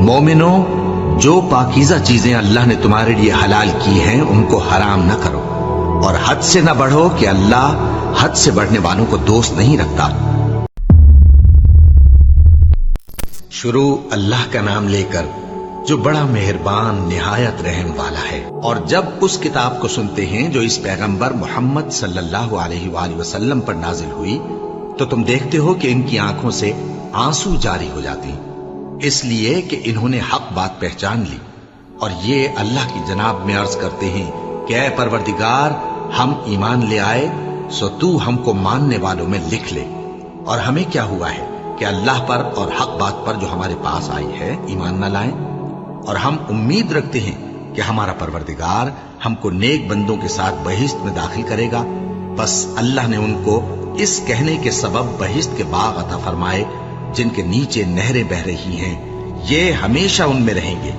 مومنوں، جو پاکیزہ چیزیں اللہ نے تمہارے لیے حلال کی ہیں ان کو حرام نہ کرو، اور حد سے نہ بڑھو کہ اللہ حد سے بڑھنے والوں کو دوست نہیں رکھتا۔ شروع اللہ کا نام لے کر جو بڑا مہربان نہایت رحم والا ہے۔ اور جب اس کتاب کو سنتے ہیں جو اس پیغمبر محمد صلی اللہ علیہ وآلہ وسلم پر نازل ہوئی تو تم دیکھتے ہو کہ ان کی آنکھوں سے آنسو جاری ہو جاتی ہیں، اس لیے کہ انہوں نے حق بات پہچان لی، اور یہ اللہ کی جناب میں عرض کرتے ہیں کہ اے پروردگار، ہم ایمان لے آئے سو تو ہم کو ماننے والوں میں لکھ لے، اور ہمیں کیا ہوا ہے کہ اللہ پر اور حق بات پر جو ہمارے پاس آئی ہے ایمان نہ لائیں، اور ہم امید رکھتے ہیں کہ ہمارا پروردگار ہم کو نیک بندوں کے ساتھ بہشت میں داخل کرے گا۔ بس اللہ نے ان کو اس کہنے کے سبب بہشت کے باغ عطا فرمائے جن کے نیچے نہریں بہ رہی ہیں، یہ ہمیشہ ان میں رہیں گے،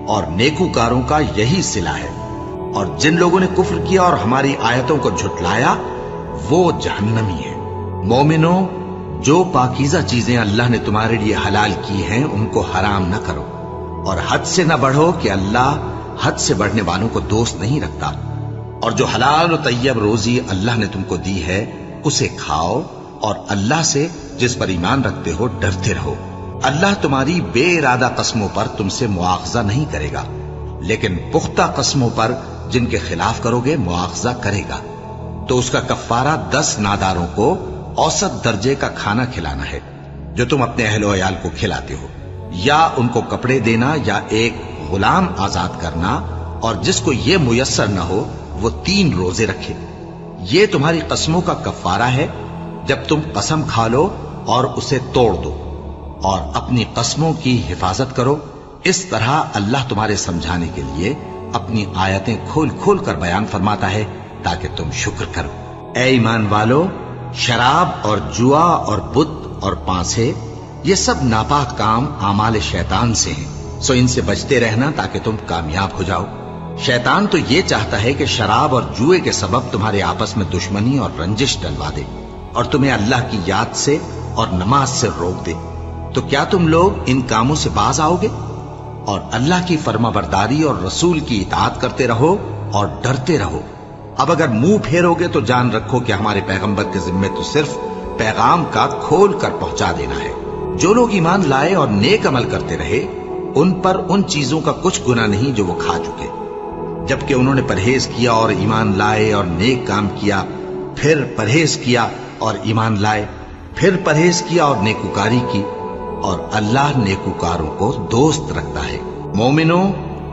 اور نیکوکاروں کا یہی صلہ ہے۔ اور جن لوگوں نے کفر کیا اور ہماری آیتوں کو جھٹلایا وہ جہنمی ہے۔ مومنوں، جو پاکیزہ چیزیں اللہ نے تمہارے لیے حلال کی ہیں ان کو حرام نہ کرو، اور حد سے نہ بڑھو کہ اللہ حد سے بڑھنے والوں کو دوست نہیں رکھتا، اور جو حلال و طیب روزی اللہ نے تم کو دی ہے اسے کھاؤ، اور اللہ سے جس پر ایمان رکھتے ہو ڈرتے رہو۔ اللہ تمہاری بے ارادہ قسموں پر تم سے مواخذہ نہیں کرے گا، لیکن پختہ قسموں پر جن کے خلاف کرو گے مواخذہ کرے گا، تو اس کا کفارہ 10 ناداروں کو اوسط درجے کا کھانا کھلانا ہے جو تم اپنے اہل و عیال کو کھلاتے ہو، یا ان کو کپڑے دینا یا ایک غلام آزاد کرنا، اور جس کو یہ میسر نہ ہو وہ 3 روزے رکھے۔ یہ تمہاری قسموں کا کفارہ ہے جب تم قسم کھا لو اور اسے توڑ دو، اور اپنی قسموں کی حفاظت کرو۔ اس طرح اللہ تمہارے سمجھانے کے لیے اپنی آیتیں کھول کھول کر بیان فرماتا ہے تاکہ تم شکر کرو۔ اے ایمان والو، شراب اور جوا اور بت اور پانسے یہ سب ناپاک کام اعمال شیطان سے ہیں، سو ان سے بچتے رہنا تاکہ تم کامیاب ہو جاؤ۔ شیطان تو یہ چاہتا ہے کہ شراب اور جوئے کے سبب تمہارے آپس میں دشمنی اور رنجش ڈلوا دے، اور تمہیں اللہ کی یاد سے اور نماز سے روک دے۔ تو کیا تم لوگ ان کاموں سے باز آؤ گے؟ اور اللہ کی فرما برداری اور رسول کی اطاعت کرتے رہو اور ڈرتے رہو۔ اب اگر منہ پھیرو گے تو جان رکھو کہ ہمارے پیغمبر کے ذمے تو صرف پیغام کا کھول کر پہنچا دینا ہے۔ جو لوگ ایمان لائے اور نیک عمل کرتے رہے ان پر ان چیزوں کا کچھ گناہ نہیں جو وہ کھا چکے، جبکہ انہوں نے پرہیز کیا اور ایمان لائے اور نیک کام کیا، پھر پرہیز کیا اور ایمان لائے، پھر پرہیز کیا اور نیکوکاری کی، اور اللہ نیکوکاروں کو دوست رکھتا ہے۔ مومنوں،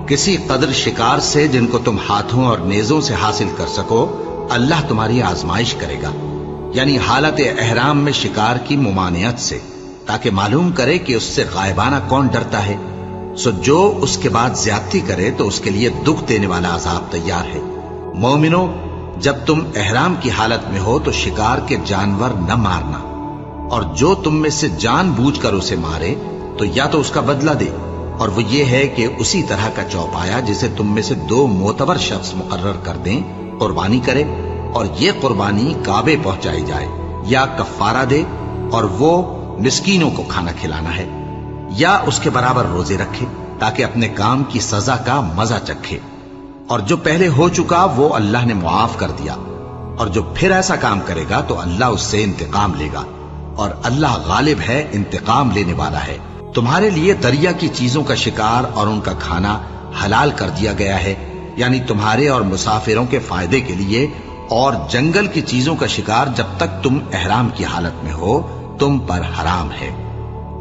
کسی قدر شکار سے جن کو تم ہاتھوں اور نیزوں سے حاصل کر سکو اللہ تمہاری آزمائش کرے گا، یعنی حالت احرام میں شکار کی ممانعت سے، تاکہ معلوم کرے کہ اس سے غائبانہ کون ڈرتا ہے۔ سو جو اس کے بعد زیادتی کرے تو اس کے لیے دکھ دینے والا عذاب تیار ہے۔ مومنوں، جب تم احرام کی حالت میں ہو تو شکار کے جانور نہ مارنا، اور جو تم میں سے جان بوجھ کر اسے مارے تو یا تو اس کا بدلہ دے، اور وہ یہ ہے کہ اسی طرح کا چوپایا جسے تم میں سے 2 معتبر شخص مقرر کر دیں قربانی کرے، اور یہ قربانی کعبے پہنچائی جائے، یا کفارہ دے اور وہ مسکینوں کو کھانا کھلانا ہے، یا اس کے برابر روزے رکھے تاکہ اپنے کام کی سزا کا مزہ چکھے۔ اور جو پہلے ہو چکا وہ اللہ نے معاف کر دیا، اور جو پھر ایسا کام کرے گا تو اللہ اس سے انتقام لے گا، اور اللہ غالب ہے، انتقام لینے والا ہے۔ تمہارے لیے دریا کی چیزوں کا شکار اور ان کا کھانا حلال کر دیا گیا ہے، یعنی تمہارے اور مسافروں کے فائدے کے لیے، اور جنگل کی چیزوں کا شکار جب تک تم احرام کی حالت میں ہو تم پر حرام ہے۔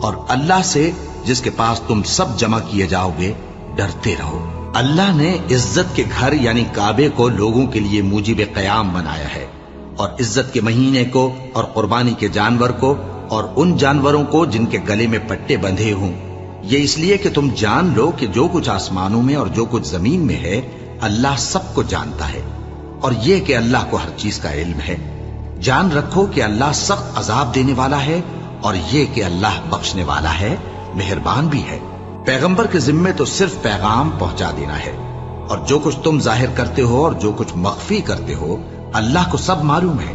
اور اللہ سے جس کے پاس تم سب جمع کیے جاؤ گے ڈرتے رہو۔ اللہ نے عزت کے گھر یعنی کعبے کو لوگوں کے لیے موجب قیام بنایا ہے، اور عزت کے مہینے کو اور قربانی کے جانور کو اور ان جانوروں کو جن کے گلے میں پٹے بندھے ہوں، یہ اس لیے کہ تم جان لو کہ جو کچھ آسمانوں میں اور جو کچھ زمین میں ہے اللہ سب کو جانتا ہے، اور یہ کہ اللہ کو ہر چیز کا علم ہے۔ جان رکھو کہ اللہ سخت عذاب دینے والا ہے، اور یہ کہ اللہ بخشنے والا ہے، مہربان بھی ہے۔ پیغمبر کے ذمے تو صرف پیغام پہنچا دینا ہے، اور جو کچھ تم ظاہر کرتے ہو اور جو کچھ مخفی کرتے ہو اللہ کو سب معلوم ہے۔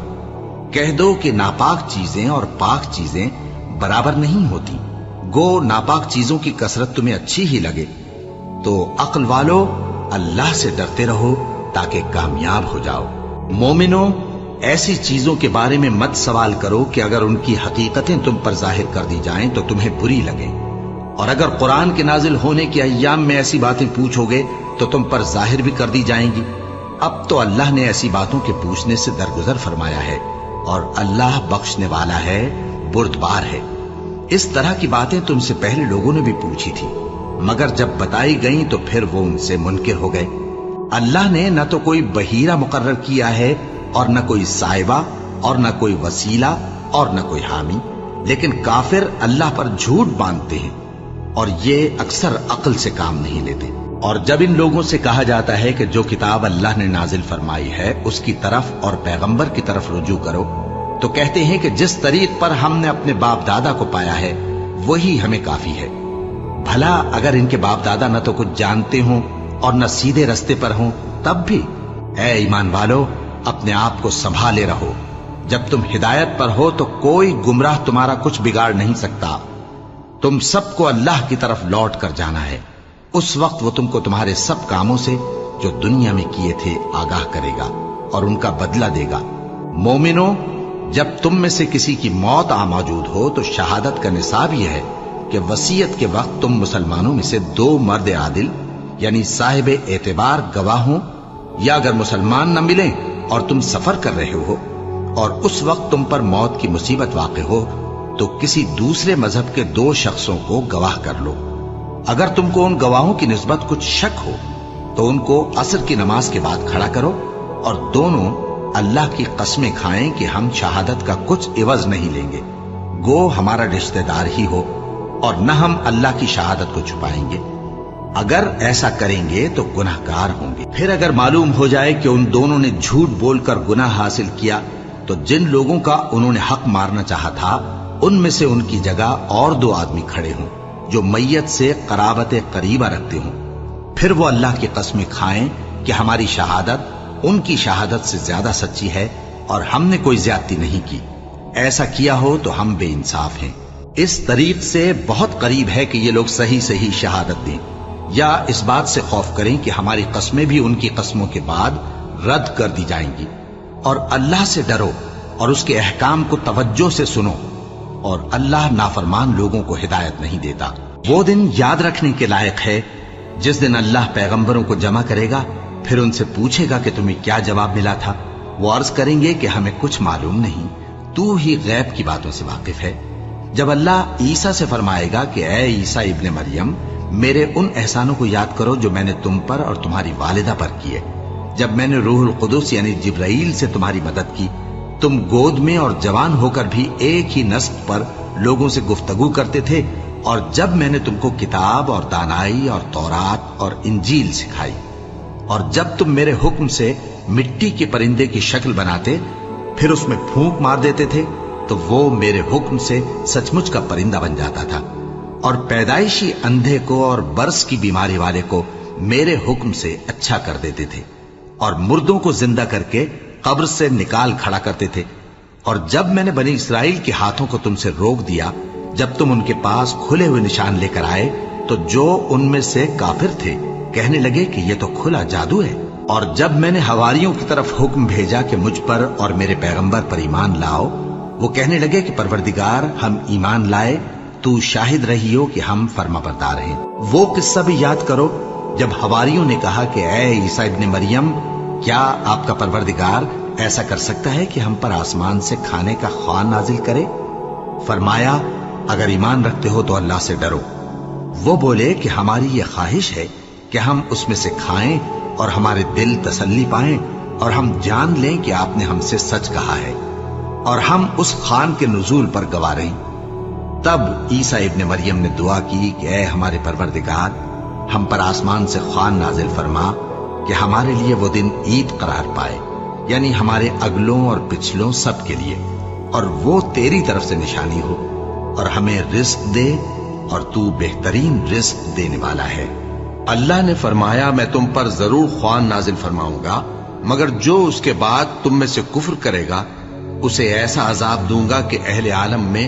کہہ دو کہ ناپاک چیزیں اور پاک چیزیں برابر نہیں ہوتی، گو ناپاک چیزوں کی کثرت تمہیں اچھی ہی لگے، تو عقل والو اللہ سے ڈرتے رہو تاکہ کامیاب ہو جاؤ۔ مومنو، ایسی چیزوں کے بارے میں مت سوال کرو کہ اگر ان کی حقیقتیں تم پر ظاہر کر دی جائیں تو تمہیں بری لگیں، اور اگر قرآن کے نازل ہونے کے ایام میں ایسی باتیں پوچھو گے تو تم پر ظاہر بھی کر دی جائیں گی۔ اب تو اللہ نے ایسی باتوں کے پوچھنے سے درگزر فرمایا ہے، اور اللہ بخشنے والا ہے، بردبار ہے۔ اس طرح کی باتیں تم سے پہلے لوگوں نے بھی پوچھی تھی، مگر جب بتائی گئیں تو پھر وہ ان سے منکر ہو گئے۔ اللہ نے نہ تو کوئی بحیرہ مقرر کیا ہے، اور نہ کوئی سائبہ، اور نہ کوئی وسیلہ، اور نہ کوئی حامی، لیکن کافر اللہ پر جھوٹ باندھتے ہیں، اور یہ اکثر عقل سے کام نہیں لیتے۔ اور جب ان لوگوں سے کہا جاتا ہے کہ جو کتاب اللہ نے نازل فرمائی ہے اس کی طرف اور پیغمبر کی طرف رجوع کرو، تو کہتے ہیں کہ جس طریق پر ہم نے اپنے باپ دادا کو پایا ہے وہی ہمیں کافی ہے۔ بھلا اگر ان کے باپ دادا نہ تو کچھ جانتے ہوں اور نہ سیدھے رستے پر ہوں تب بھی؟ اے ایمان والو، اپنے آپ کو سنبھالے رہو، جب تم ہدایت پر ہو تو کوئی گمراہ تمہارا کچھ بگاڑ نہیں سکتا۔ تم سب کو اللہ کی طرف لوٹ کر جانا ہے، اس وقت وہ تم کو تمہارے سب کاموں سے جو دنیا میں کیے تھے آگاہ کرے گا اور ان کا بدلہ دے گا۔ مومنو، جب تم میں سے کسی کی موت آ موجود ہو تو شہادت کا نصاب یہ ہے کہ وصیت کے وقت تم مسلمانوں میں سے 2 مرد عادل یعنی صاحب اعتبار گواہ ہوں، یا اگر مسلمان نہ ملیں اور تم سفر کر رہے ہو اور اس وقت تم پر موت کی مصیبت واقع ہو تو کسی دوسرے مذہب کے 2 شخصوں کو گواہ کر لو۔ اگر تم کو ان گواہوں کی نسبت کچھ شک ہو تو ان کو عصر کی نماز کے بعد کھڑا کرو، اور دونوں اللہ کی قسمیں کھائیں کہ ہم شہادت کا کچھ عوض نہیں لیں گے، گو ہمارا رشتہ دار ہی ہو، اور نہ ہم اللہ کی شہادت کو چھپائیں گے۔ اگر ایسا کریں گے تو گناہ گار ہوں گے۔ پھر اگر معلوم ہو جائے کہ ان دونوں نے جھوٹ بول کر گناہ حاصل کیا تو جن لوگوں کا انہوں نے حق مارنا چاہا تھا ان میں سے ان کی جگہ اور 2 آدمی کھڑے ہوں جو میت سے قرابت قریبہ رکھتے ہوں، پھر وہ اللہ کی قسمیں کھائیں کہ ہماری شہادت ان کی شہادت سے زیادہ سچی ہے اور ہم نے کوئی زیادتی نہیں کی۔ ایسا کیا ہو تو ہم بے انصاف ہیں۔ اس طریق سے بہت قریب ہے کہ یہ لوگ صحیح شہادت دیں، یا اس بات سے خوف کریں کہ ہماری قسمیں بھی ان کی قسموں کے بعد رد کر دی جائیں گی۔ اور اللہ سے ڈرو اور اس کے احکام کو توجہ سے سنو، اور اللہ نافرمان لوگوں کو ہدایت نہیں دیتا۔ وہ دن یاد رکھنے کے لائق ہے جس دن اللہ پیغمبروں کو جمع کرے گا، پھر ان سے پوچھے گا کہ تمہیں کیا جواب ملا تھا۔ وہ عرض کریں گے کہ ہمیں کچھ معلوم نہیں، تو ہی غیب کی باتوں سے واقف ہے۔ جب اللہ عیسیٰ سے فرمائے گا کہ اے عیسیٰ ابن مریم، میرے ان احسانوں کو یاد کرو جو میں نے تم پر اور تمہاری والدہ پر کیے، جب میں نے روح القدس یعنی جبرائیل سے تمہاری مدد کی، تم گود میں اور جوان ہو کر بھی ایک ہی نسق پر لوگوں سے گفتگو کرتے تھے، اور جب میں نے تم کو کتاب اور دانائی اور تورات اور انجیل سکھائی، اور جب تم میرے حکم سے مٹی کے پرندے کی شکل بناتے پھر اس میں پھونک مار دیتے تھے تو وہ میرے حکم سے سچ مچ کا پرندہ بن جاتا تھا، اور پیدائشی اندھے کو اور برس کی بیماری والے کو میرے حکم سے اچھا کر دیتے تھے، اور مردوں کو زندہ کر کے قبر سے نکال کھڑا کرتے تھے۔ اور جب میں نے بنی اسرائیل کے ہاتھوں کو تم سے روک دیا جب تم ان کے پاس کھلے ہوئے نشان لے کر آئے، تو جو ان میں سے کافر تھے کہنے لگے کہ یہ تو کھلا جادو ہے۔ اور جب میں نے حواریوں کی طرف حکم بھیجا کہ مجھ پر اور میرے پیغمبر پر ایمان لاؤ، وہ کہنے لگے کہ پروردگار، ہم ایمان لائے، تو شاہد رہی ہو کہ ہم فرما بردار ہیں۔ وہ قصہ بھی یاد کرو جب حواریوں نے کہا کہ اے عیسیٰ ابن مریم، کیا آپ کا پروردگار ایسا کر سکتا ہے کہ ہم پر آسمان سے کھانے کا خوان نازل کرے؟ فرمایا، اگر ایمان رکھتے ہو تو اللہ سے ڈرو۔ وہ بولے کہ ہماری یہ خواہش ہے کہ ہم اس میں سے کھائیں اور ہمارے دل تسلی پائیں، اور ہم جان لیں کہ آپ نے ہم سے سچ کہا ہے، اور ہم اس خوان کے نزول پر گواہ رہیں۔ تب عیسیٰ ابن مریم نے دعا کی کہ اے ہمارے پروردگار، ہم پر آسمان سے خوان نازل فرما کہ ہمارے لیے وہ دن عید قرار پائے، یعنی ہمارے اگلوں اور پچھلوں سب کے لیے، اور وہ تیری طرف سے نشانی ہو، اور ہمیں رزق دے، اور تو بہترین رزق دینے والا ہے۔ اللہ نے فرمایا، میں تم پر ضرور خوان نازل فرماؤں گا، مگر جو اس کے بعد تم میں سے کفر کرے گا اسے ایسا عذاب دوں گا کہ اہل عالم میں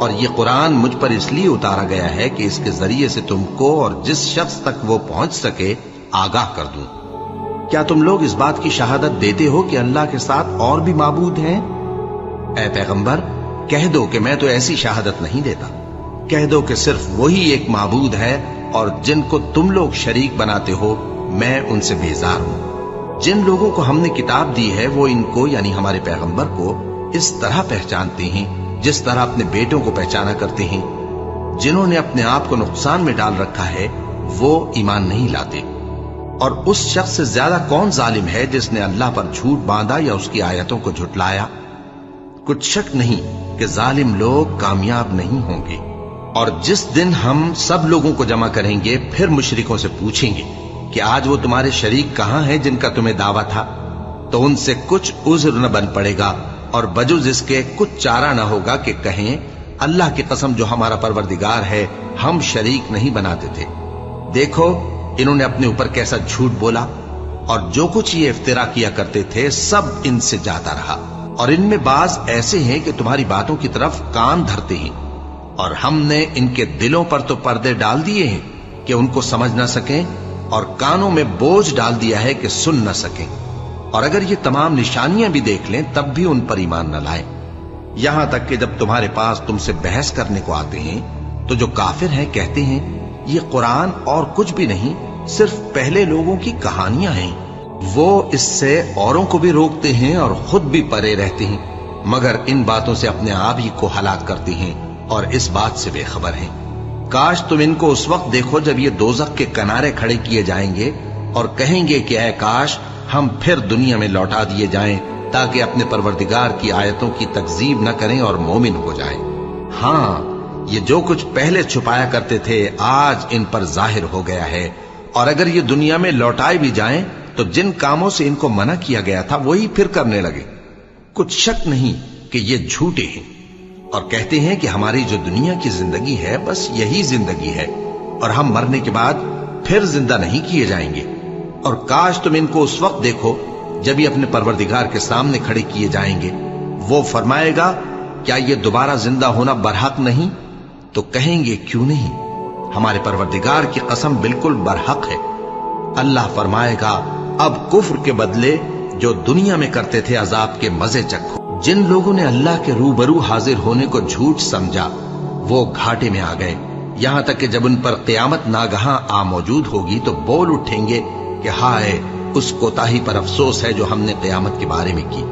اور یہ قرآن مجھ پر اس لیے اتارا گیا ہے کہ اس کے ذریعے سے تم کو اور جس شخص تک وہ پہنچ سکے آگاہ کر دوں۔ کیا تم لوگ اس بات کی شہادت دیتے ہو کہ اللہ کے ساتھ اور بھی معبود ہیں؟ اے پیغمبر کہہ دو کہ میں تو ایسی شہادت نہیں دیتا۔ کہہ دو کہ صرف وہی ایک معبود ہے اور جن کو تم لوگ شریک بناتے ہو میں ان سے بیزار ہوں۔ جن لوگوں کو ہم نے کتاب دی ہے وہ ان کو یعنی ہمارے پیغمبر کو اس طرح پہچانتے ہیں جس طرح اپنے بیٹوں کو پہچانا کرتے ہیں۔ جنہوں نے اپنے آپ کو نقصان میں ڈال رکھا ہے وہ ایمان نہیں لاتے۔ اور اس شخص سے زیادہ کون ظالم ہے جس نے اللہ پر جھوٹ باندھا یا اس کی آیتوں کو جھٹلایا؟ کچھ شک نہیں کہ ظالم لوگ کامیاب نہیں ہوں گے۔ اور جس دن ہم سب لوگوں کو جمع کریں گے پھر مشرکوں سے پوچھیں گے کہ آج وہ تمہارے شریک کہاں ہیں جن کا تمہیں دعویٰ تھا، تو ان سے کچھ عذر نہ بن پڑے گا اور بجز اس کے کچھ چارہ نہ ہوگا کہ کہیں اللہ کی قسم جو ہمارا پروردگار ہے ہم شریک نہیں بناتے تھے۔ دیکھو انہوں نے اپنے اوپر کیسا جھوٹ بولا، اور جو کچھ یہ افترا کیا کرتے تھے سب ان سے جاتا رہا۔ اور ان میں بعض ایسے ہیں کہ تمہاری باتوں کی طرف کان دھرتے ہیں، اور ہم نے ان کے دلوں پر تو پردے ڈال دیے ہیں کہ ان کو سمجھ نہ سکیں، اور کانوں میں بوجھ ڈال دیا ہے کہ سن نہ سکیں۔ اور اگر یہ تمام نشانیاں بھی دیکھ لیں تب بھی ان پر ایمان نہ لائیں، یہاں تک کہ جب تمہارے پاس تم سے بحث کرنے کو آتے ہیں تو جو کافر ہیں کہتے ہیں یہ قرآن اور کچھ بھی نہیں صرف پہلے لوگوں کی کہانیاں ہیں۔ وہ اس سے اوروں کو بھی روکتے ہیں اور خود بھی پرے رہتے ہیں، مگر ان باتوں سے اپنے آپ ہی کو ہلاک کرتے ہیں اور اس بات سے بے خبر ہیں۔ کاش تم ان کو اس وقت دیکھو جب یہ دوزخ کے کنارے کھڑے کیے جائیں گے اور کہیں گے کہ اے کاش ہم پھر دنیا میں لوٹا دیے جائیں تاکہ اپنے پروردگار کی آیتوں کی تکذیب نہ کریں اور مومن ہو جائیں۔ ہاں یہ جو کچھ پہلے چھپایا کرتے تھے آج ان پر ظاہر ہو گیا ہے، اور اگر یہ دنیا میں لوٹائے بھی جائیں تو جن کاموں سے ان کو منع کیا گیا تھا وہی پھر کرنے لگے۔ کچھ شک نہیں کہ یہ جھوٹے ہیں، اور کہتے ہیں کہ ہماری جو دنیا کی زندگی ہے بس یہی زندگی ہے اور ہم مرنے کے بعد پھر زندہ نہیں کیے جائیں گے۔ اور کاش تم ان کو اس وقت دیکھو جب یہ اپنے پروردگار کے سامنے کھڑے کیے جائیں گے، وہ فرمائے گا کیا یہ دوبارہ زندہ ہونا برحق نہیں؟ تو کہیں گے کیوں نہیں، ہمارے پروردگار کی قسم بالکل برحق ہے۔ اللہ فرمائے گا اب کفر کے بدلے جو دنیا میں کرتے تھے عذاب کے مزے چکھو۔ جن لوگوں نے اللہ کے روبرو حاضر ہونے کو جھوٹ سمجھا وہ گھاٹے میں آ گئے، یہاں تک کہ جب ان پر قیامت ناگہاں آ موجود ہوگی تو بول اٹھیں گے کہ ہائے اس کوتاہی پر افسوس ہے جو ہم نے قیامت کے بارے میں کی،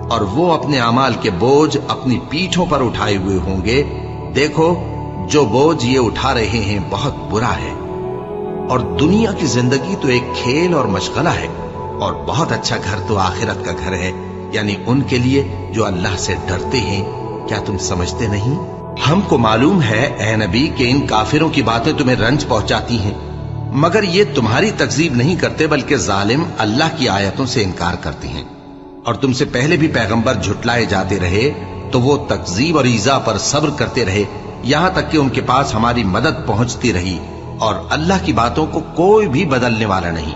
اور وہ اپنے اعمال کے بوجھ اپنی پیٹھوں پر اٹھائے ہوئے ہوں گے۔ دیکھو جو بوجھ یہ اٹھا رہے ہیں بہت برا ہے، اور دنیا کی زندگی تو ایک کھیل اور مشغلہ ہے، اور بہت اچھا گھر تو آخرت کا گھر ہے، یعنی ان کے لیے جو اللہ سے ڈرتے ہیں۔ کیا تم سمجھتے نہیں؟ ہم کو معلوم ہے اے نبی کہ ان کافروں کی باتیں تمہیں رنج پہنچاتی ہیں، مگر یہ تمہاری تکذیب نہیں کرتے بلکہ ظالم اللہ کی آیتوں سے انکار کرتے ہیں۔ اور تم سے پہلے بھی پیغمبر جھٹلائے جاتے رہے تو وہ تکذیب اور ایذا پر صبر کرتے رہے، یہاں تک کہ ان کے پاس ہماری مدد پہنچتی رہی، اور اللہ کی باتوں کو کوئی بھی بدلنے والا نہیں۔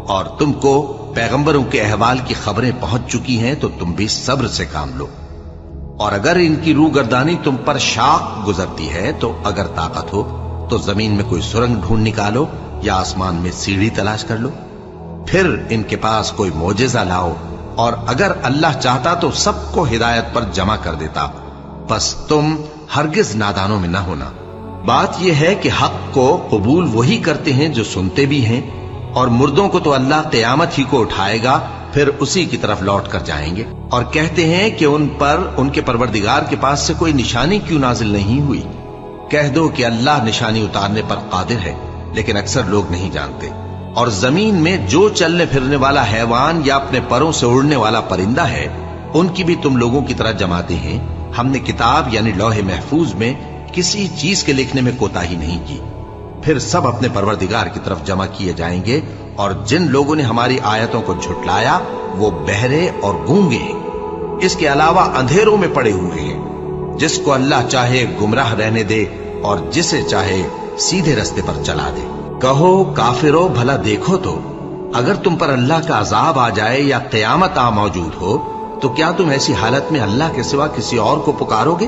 اور تم کو پیغمبروں کے احوال کی خبریں پہنچ چکی ہیں تو تم بھی صبر سے کام لو۔ اور اگر ان کی روگردانی تم پر شاق گزرتی ہے تو اگر طاقت ہو تو زمین میں کوئی سرنگ ڈھونڈ نکالو یا آسمان میں سیڑھی تلاش کر لو، پھر ان کے پاس کوئی معجزہ لاؤ، اور اگر اللہ چاہتا تو سب کو ہدایت پر جمع کر دیتا، بس تم ہرگز نادانوں میں نہ ہونا۔ بات یہ ہے کہ حق کو قبول وہی کرتے ہیں جو سنتے بھی ہیں، اور مردوں کو تو اللہ قیامت ہی کو اٹھائے گا پھر اسی کی طرف لوٹ کر جائیں گے۔ اور کہتے ہیں کہ ان پر ان کے پروردگار کے پاس سے کوئی نشانی کیوں نازل نہیں ہوئی؟ کہہ دو کہ اللہ نشانی اتارنے پر قادر ہے، لیکن اکثر لوگ نہیں جانتے۔ اور زمین میں جو چلنے پھرنے والا حیوان یا اپنے پروں سے اڑنے والا پرندہ ہے ان کی بھی تم لوگوں کی طرح جماتے ہیں۔ ہم نے کتاب یعنی لوح محفوظ میں کسی چیز کے لکھنے میں کوتاہی نہیں کی، پھر سب اپنے پروردگار کی طرف جمع کیے جائیں گے۔ اور جن لوگوں نے ہماری آیتوں کو جھٹلایا وہ بہرے اور گونگے ہیں، اس کے علاوہ اندھیروں میں پڑے ہوئے ہیں۔ جس کو اللہ چاہے گمراہ رہنے دے اور جسے چاہے سیدھے رستے پر چلا دے۔ کہو کافرو بھلا دیکھو تو اگر تم پر اللہ کا عذاب آ جائے یا قیامت آ موجود ہو تو کیا تم ایسی حالت میں اللہ کے سوا کسی اور کو پکارو گے؟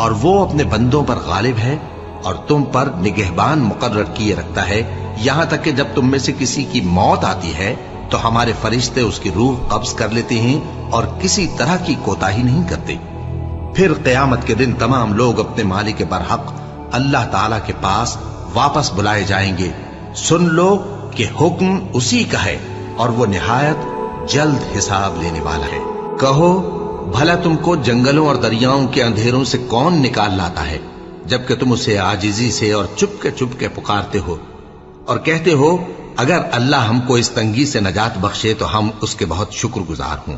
اور وہ اپنے بندوں پر غالب ہے اور تم پر نگہبان مقرر کیے رکھتا ہے، یہاں تک کہ جب تم میں سے کسی کی موت آتی ہے تو ہمارے فرشتے اس کی روح قبض کر لیتے ہیں اور کسی طرح کی کوتاہی نہیں کرتے۔ پھر قیامت کے دن تمام لوگ اپنے مالک برحق اللہ تعالی کے پاس واپس بلائے جائیں گے۔ سن لو کہ حکم اسی کا ہے اور وہ نہایت جلد حساب لینے والا ہے۔ کہو بھلا تم کو جنگلوں اور دریاؤں کے اندھیروں سے کون نکال لاتا ہے جبکہ تم اسے عاجزی سے اور چپ کے پکارتے ہو اور کہتے ہو اگر اللہ ہم کو اس تنگی سے نجات بخشے تو ہم اس کے بہت شکر گزار ہوں۔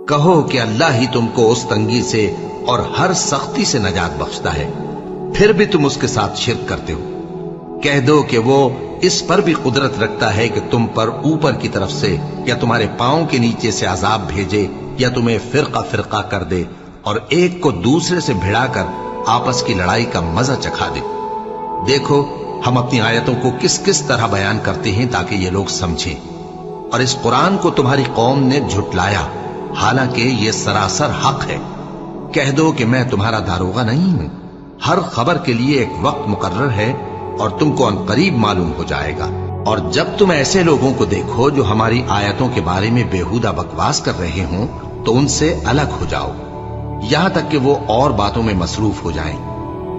کہو کہ اللہ ہی تم کو اس تنگی سے اور ہر سختی سے نجات بخشتا ہے، پھر بھی تم اس کے ساتھ شرک کرتے ہو۔ کہہ دو کہ وہ اس پر بھی قدرت رکھتا ہے کہ تم پر اوپر کی طرف سے یا تمہارے پاؤں کے نیچے سے عذاب بھیجے یا تمہیں فرقہ فرقہ کر دے اور ایک کو دوسرے سے بھڑا کر آپس کی لڑائی کا مزہ چکھا دے۔ دیکھو ہم اپنی آیتوں کو کس کس طرح بیان کرتے ہیں تاکہ یہ لوگ سمجھیں، اور اس قرآن کو تمہاری قوم نے جھٹلایا حالانکہ یہ سراسر حق ہے۔ کہہ دو کہ میں تمہارا داروغہ نہیں ہوں، ہر خبر کے لیے ایک وقت مقرر ہے اور تم کو عنقریب معلوم ہو جائے گا۔ اور جب تم ایسے لوگوں کو دیکھو جو ہماری آیتوں کے بارے میں بےہودہ بکواس کر رہے ہوں تو ان سے الگ ہو جاؤ یہاں تک کہ وہ اور باتوں میں مصروف ہو جائیں،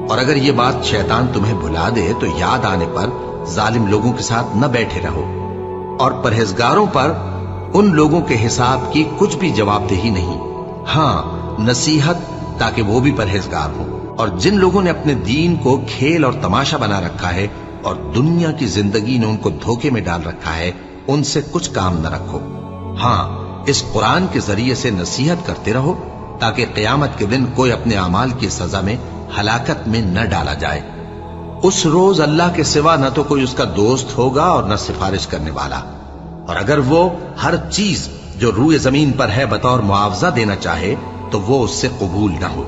اور اگر یہ بات شیطان تمہیں بھلا دے تو یاد آنے پر ظالم لوگوں کے ساتھ نہ بیٹھے رہو، اور پرہیزگاروں پر ان لوگوں کے حساب کی کچھ بھی جواب دہی نہیں، ہاں نصیحت تاکہ وہ بھی پرہیزگار ہوں۔ اور جن لوگوں نے اپنے دین کو کھیل اور تماشا بنا رکھا ہے اور دنیا کی زندگی نے ان کو دھوکے میں ڈال رکھا ہے، ان سے کچھ کام نہ رکھو، ہاں اس قرآن کے ذریعے سے نصیحت کرتے رہو تاکہ قیامت کے دن کوئی اپنے اعمال کی سزا میں ہلاکت میں نہ ڈالا جائے۔ اس روز اللہ کے سوا نہ تو کوئی اس کا دوست ہوگا اور نہ سفارش کرنے والا، اور اگر وہ ہر چیز جو روئے زمین پر ہے بطور معاوضہ دینا چاہے تو وہ اس سے قبول نہ ہو۔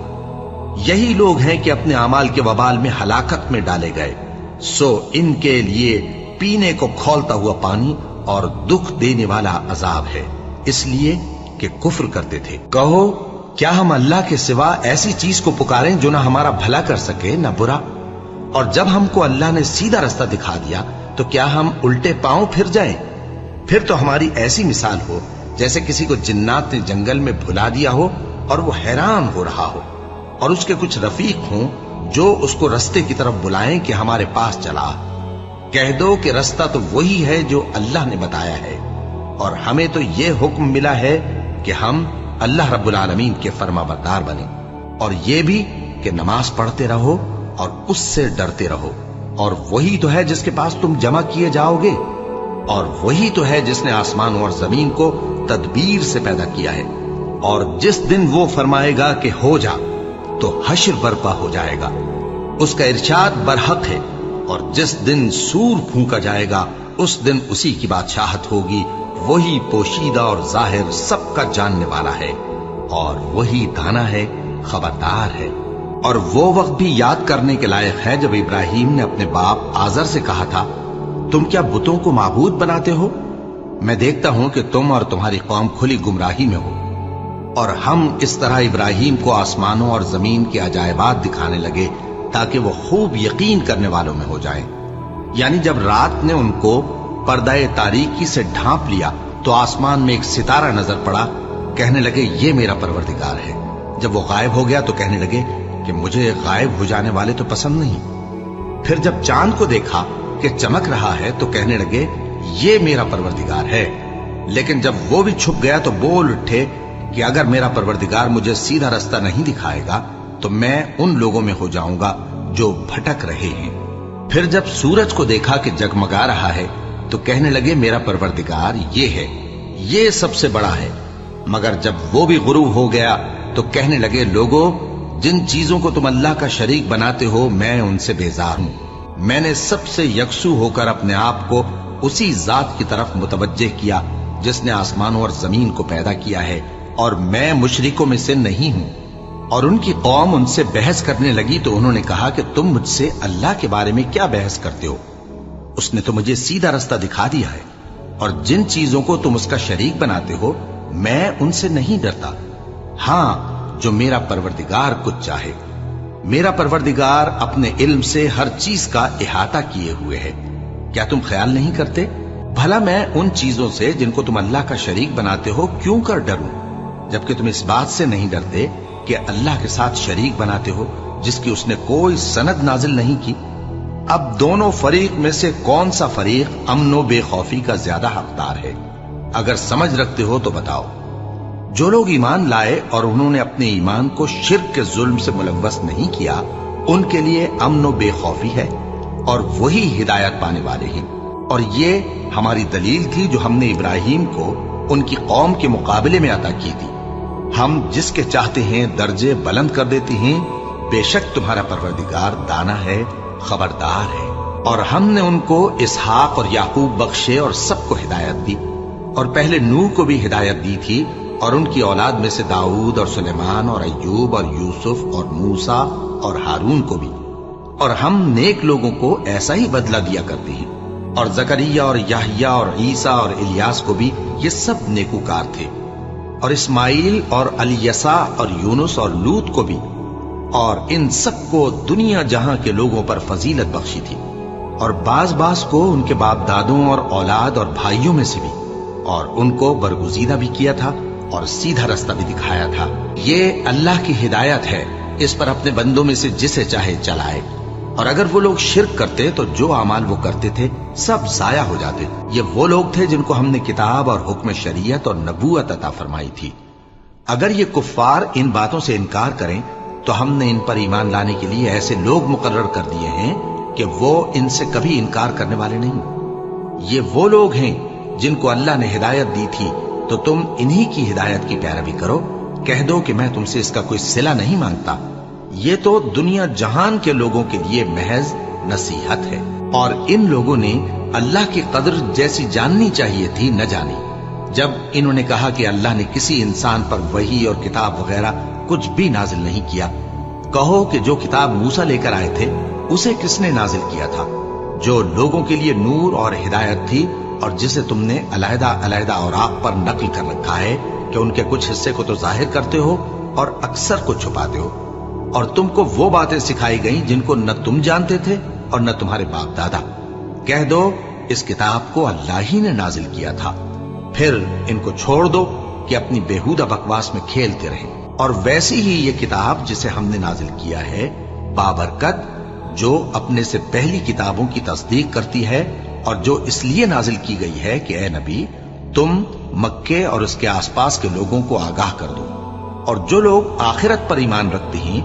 یہی لوگ ہیں کہ اپنے اعمال کے وبال میں ہلاکت میں ڈالے گئے، سو ان کے لیے پینے کو کھولتا ہوا پانی اور دکھ دینے والا عذاب ہے، اس لیے کہ کفر کرتے تھے۔ کہو کیا ہم اللہ کے سوا ایسی چیز کو پکاریں جو نہ ہمارا بھلا کر سکے نہ برا؟ اور جب ہم کو اللہ نے سیدھا رستہ دکھا دیا تو کیا ہم الٹے پاؤں پھر جائیں؟ پھر تو ہماری ایسی مثال ہو جیسے کسی کو جنات نے جنگل میں بھلا دیا ہو اور وہ حیران ہو رہا ہو، اور اس کے کچھ رفیق ہوں جو اس کو رستے کی طرف بلائیں کہ ہمارے پاس چلا۔ کہہ دو کہ رستہ تو وہی ہے جو اللہ نے بتایا ہے، اور ہمیں تو یہ حکم ملا ہے کہ ہم اللہ رب العالمین کے فرما بردار بنیں، اور یہ بھی کہ نماز پڑھتے رہو اور اس سے ڈرتے رہو، اور وہی تو ہے جس کے پاس تم جمع کیے جاؤ گے، اور وہی تو ہے جس نے آسمان اور زمین کو تدبیر سے پیدا کیا ہے، اور جس دن وہ فرمائے گا کہ ہو جا تو حشر برپا ہو جائے گا، اس کا ارشاد برحق ہے، اور جس دن سور پھونکا جائے گا اس دن اسی کی بادشاہت ہوگی، وہی پوشیدہ اور ظاہر سب کا جاننے والا ہے، اور وہی دانا ہے خبردار ہے۔ اور وہ وقت بھی یاد کرنے کے لائق ہے جب ابراہیم نے اپنے باپ آزر سے کہا تھا تم کیا بتوں کو معبود بناتے ہو؟ میں دیکھتا ہوں کہ تم اور تمہاری قوم کھلی گمراہی میں ہو۔ اور ہم اس طرح ابراہیم کو آسمانوں اور زمین کے عجائبات دکھانے لگے تاکہ وہ خوب یقین کرنے والوں میں ہو جائیں۔ یعنی جب رات نے ان کو پردہ تاریکی سے ڈھانپ لیا تو آسمان میں ایک ستارہ نظر پڑا، کہنے لگے یہ میرا پروردگار ہے۔ جب وہ غائب ہو گیا تو کہنے لگے کہ مجھے غائب ہو جانے والے تو پسند نہیں۔ پھر جب چاند کو دیکھا کہ چمک رہا ہے تو کہنے لگے یہ میرا پروردگار ہے۔ لیکن جب وہ بھی چھپ گیا تو بول اٹھے کہ اگر میرا پروردگار مجھے سیدھا رستہ نہیں دکھائے گا تو میں ان لوگوں میں ہو جاؤں گا جو بھٹک رہے ہیں۔ پھر جب سورج کو دیکھا کہ جگمگا رہا ہے تو کہنے لگے میرا پروردگار یہ ہے، یہ سب سے بڑا ہے۔ مگر جب وہ بھی غروب ہو گیا تو کہنے لگے لوگوں جن چیزوں کو تم اللہ کا شریک بناتے ہو میں ان سے بیزار ہوں۔ میں نے سب سے یکسو ہو کر اپنے آپ کو اسی ذات کی طرف متوجہ کیا جس نے آسمانوں اور زمین کو پیدا کیا ہے، اور میں مشرکوں میں سے نہیں ہوں۔ اور ان کی قوم ان سے بحث کرنے لگی تو انہوں نے کہا کہ تم مجھ سے اللہ کے بارے میں کیا بحث کرتے ہو؟ اس نے تو مجھے سیدھا رستہ دکھا دیا ہے، اور جن چیزوں کو تم اس کا شریک بناتے ہو میں ان سے نہیں ڈرتا، ہاں جو میرا پروردگار کچھ چاہے۔ میرا پروردگار اپنے علم سے ہر چیز کا احاطہ کیے ہوئے ہے۔ کیا تم خیال نہیں کرتے؟ بھلا میں ان چیزوں سے جن کو تم اللہ کا شریک بناتے ہو کیوں کر ڈروں، جبکہ تم اس بات سے نہیں ڈرتے کہ اللہ کے ساتھ شریک بناتے ہو جس کی اس نے کوئی سند نازل نہیں کی۔ اب دونوں فریق میں سے کون سا فریق امن و بے خوفی کا زیادہ حقدار ہے؟ اگر سمجھ رکھتے ہو تو بتاؤ۔ جو لوگ ایمان لائے اور انہوں نے اپنے ایمان کو شرک کے ظلم سے ملوث نہیں کیا، ان کے لیے امن و بے خوفی ہے اور وہی ہدایت پانے والے ہیں۔ اور یہ ہماری دلیل تھی جو ہم نے ابراہیم کو ان کی قوم کے مقابلے میں عطا کی تھی۔ ہم جس کے چاہتے ہیں درجے بلند کر دیتے ہیں، بے شک تمہارا پروردگار دانا ہے، خبردار ہے۔ اور ہم نے ان کو اسحاق اور یعقوب بخشے اور سب کو ہدایت دی، اور پہلے نوح کو بھی ہدایت دی تھی، اور ان کی اولاد میں سے داؤد اور سلیمان اور ایوب اور یوسف اور موسیٰ اور ہارون کو بھی۔ اور ہم نیک لوگوں کو ایسا ہی بدلہ دیا کرتے ہیں۔ اور زکریا اور یحییٰ اور عیسیٰ اور الیاس کو بھی، یہ سب نیکوکار تھے۔ اور اسماعیل اور الیسع اور یونس اور لوط کو بھی، اور ان سب کو دنیا جہاں کے لوگوں پر فضیلت بخشی تھی، اور بعض کو ان کے باپ دادوں اور اولاد اور بھائیوں میں سے بھی، اور ان کو برگزیدہ بھی کیا تھا اور سیدھا رستہ بھی دکھایا تھا۔ یہ اللہ کی ہدایت ہے، اس پر اپنے بندوں میں سے جسے چاہے چلائے۔ اور اگر وہ لوگ شرک کرتے تو جو اعمال وہ کرتے تھے سب ضائع ہو جاتے۔ یہ وہ لوگ تھے جن کو ہم نے کتاب اور حکم شریعت اور نبوت عطا فرمائی تھی۔ اگر یہ کفار ان باتوں سے انکار کریں تو ہم نے ان پر ایمان لانے کے لیے ایسے لوگ مقرر کر دیے ہیں کہ وہ ان سے کبھی انکار کرنے والے نہیں۔ یہ وہ لوگ ہیں جن کو اللہ نے ہدایت دی تھی، تو تم انہی کی ہدایت کی پیروی کرو۔ کہہ دو کہ میں تم سے اس کا کوئی صلہ نہیں مانگتا، یہ تو دنیا جہان کے لوگوں کے لیے محض نصیحت ہے۔ اور ان لوگوں نے اللہ کی قدر جیسی جاننی چاہیے تھی نہ جانی۔ جب انہوں نے کہا کہ اللہ نے کسی انسان پر وحی اور کتاب وغیرہ کچھ بھی نازل نہیں کیا، کہو کہ جو کتاب موسیٰ لے کر آئے تھے اسے کس نے نازل کیا تھا، جو لوگوں کے لیے نور اور ہدایت تھی، اور جسے تم نے علیحدہ علیحدہ اوراق پر نقل کر رکھا ہے کہ ان کے کچھ حصے کو تو ظاہر کرتے ہو اور اکثر کو چھپاتے ہو۔ اور تم کو وہ باتیں سکھائی گئیں جن کو نہ تم جانتے تھے اور نہ تمہارے باپ دادا۔ کہہ دو اس کتاب کو اللہ ہی نے نازل کیا تھا، پھر ان کو چھوڑ دو کہ اپنی بیہودہ بکواس میں کھیلتے رہیں۔ اور ویسی ہی یہ کتاب جسے ہم نے نازل کیا ہے بابرکت، جو اپنے سے پہلی کتابوں کی تصدیق کرتی ہے، اور جو اس لیے نازل کی گئی ہے کہ اے نبی تم مکے اور اس کے آس پاس کے لوگوں کو آگاہ کر دو۔ اور جو لوگ آخرت پر ایمان رکھتے ہیں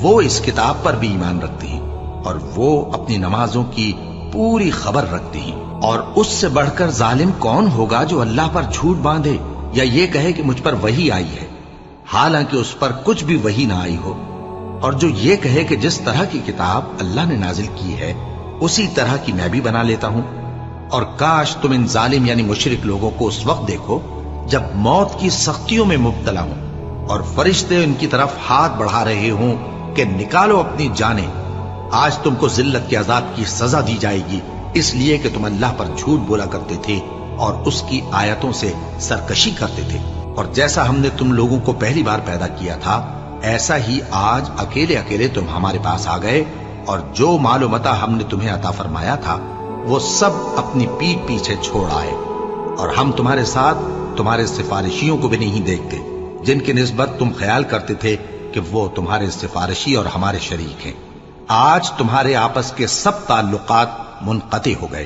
وہ اس کتاب پر بھی ایمان رکھتے ہیں، اور وہ اپنی نمازوں کی پوری خبر رکھتے ہیں۔ اور اس سے بڑھ کر ظالم کون ہوگا جو اللہ پر جھوٹ باندھے یا یہ کہے کہ مجھ پر وحی آئی ہے، حالانکہ اس پر کچھ بھی وحی نہ آئی ہو، اور جو یہ کہے کہ جس طرح کی کتاب اللہ نے نازل کی ہے اسی طرح کی میں بھی بنا لیتا ہوں۔ اور کاش تم ان ظالم یعنی مشرک لوگوں کو اس وقت دیکھو جب موت کی سختیوں میں مبتلا ہوں اور فرشتے ان کی طرف ہاتھ بڑھا رہے ہوں کہ نکالو اپنی جانیں، آج تم کو ذلت کے عذاب کی سزا دی جائے گی، اس لیے کہ تم اللہ پر جھوٹ بولا کرتے تھے اور اس کی آیتوں سے سرکشی کرتے تھے۔ اور جیسا ہم نے تم لوگوں کو پہلی بار پیدا کیا تھا ایسا ہی آج اکیلے اکیلے تم ہمارے پاس آ گئے، اور جو مال و متاع ہم نے تمہیں عطا فرمایا تھا وہ سب اپنی پیٹھ پیچھے چھوڑ آئے، اور ہم تمہارے ساتھ تمہارے سفارشیوں کو بھی نہیں دیکھتے جن کی نسبت تم خیال کرتے تھے کہ وہ تمہارے سفارشی اور ہمارے شریک ہیں۔ آج تمہارے آپس کے سب تعلقات منقطع ہو گئے،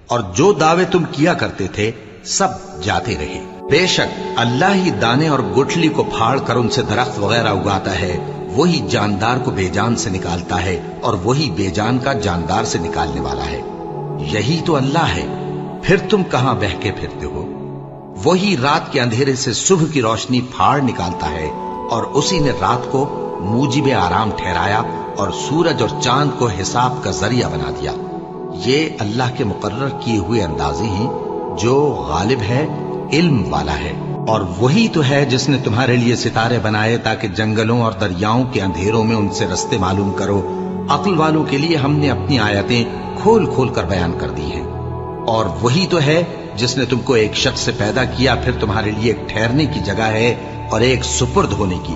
اور جو دعوے تم کیا کرتے تھے سب جاتے رہے۔ بے شک اللہ ہی دانے اور گٹھلی کو پھاڑ کر ان سے درخت وغیرہ اگاتا ہے، وہی جاندار کو بے جان سے نکالتا ہے اور وہی بے جان کا جاندار سے نکالنے والا ہے۔ یہی تو اللہ ہے، پھر تم کہاں بہکے پھرتے ہو؟ وہی رات کے اندھیرے سے صبح کی روشنی پھاڑ نکالتا ہے، اور اسی نے رات کو موجب آرام ٹھہرایا اور سورج اور چاند کو حساب کا ذریعہ بنا دیا۔ یہ اللہ کے مقرر کیے ہوئے اندازے ہیں، جو غالب ہے، علم والا ہے۔ اور وہی تو ہے جس نے تمہارے لیے ستارے بنائے تاکہ جنگلوں اور دریاؤں کے اندھیروں میں ان سے رستے معلوم کرو۔ عقل والوں کے لیے ہم نے اپنی آیتیں کھول کھول کر بیان کر دی ہیں۔ اور وہی تو ہے جس نے تم کو ایک شخص سے پیدا کیا، پھر تمہارے لیے ایک ٹھہرنے کی جگہ ہے اور ایک سپرد ہونے کی،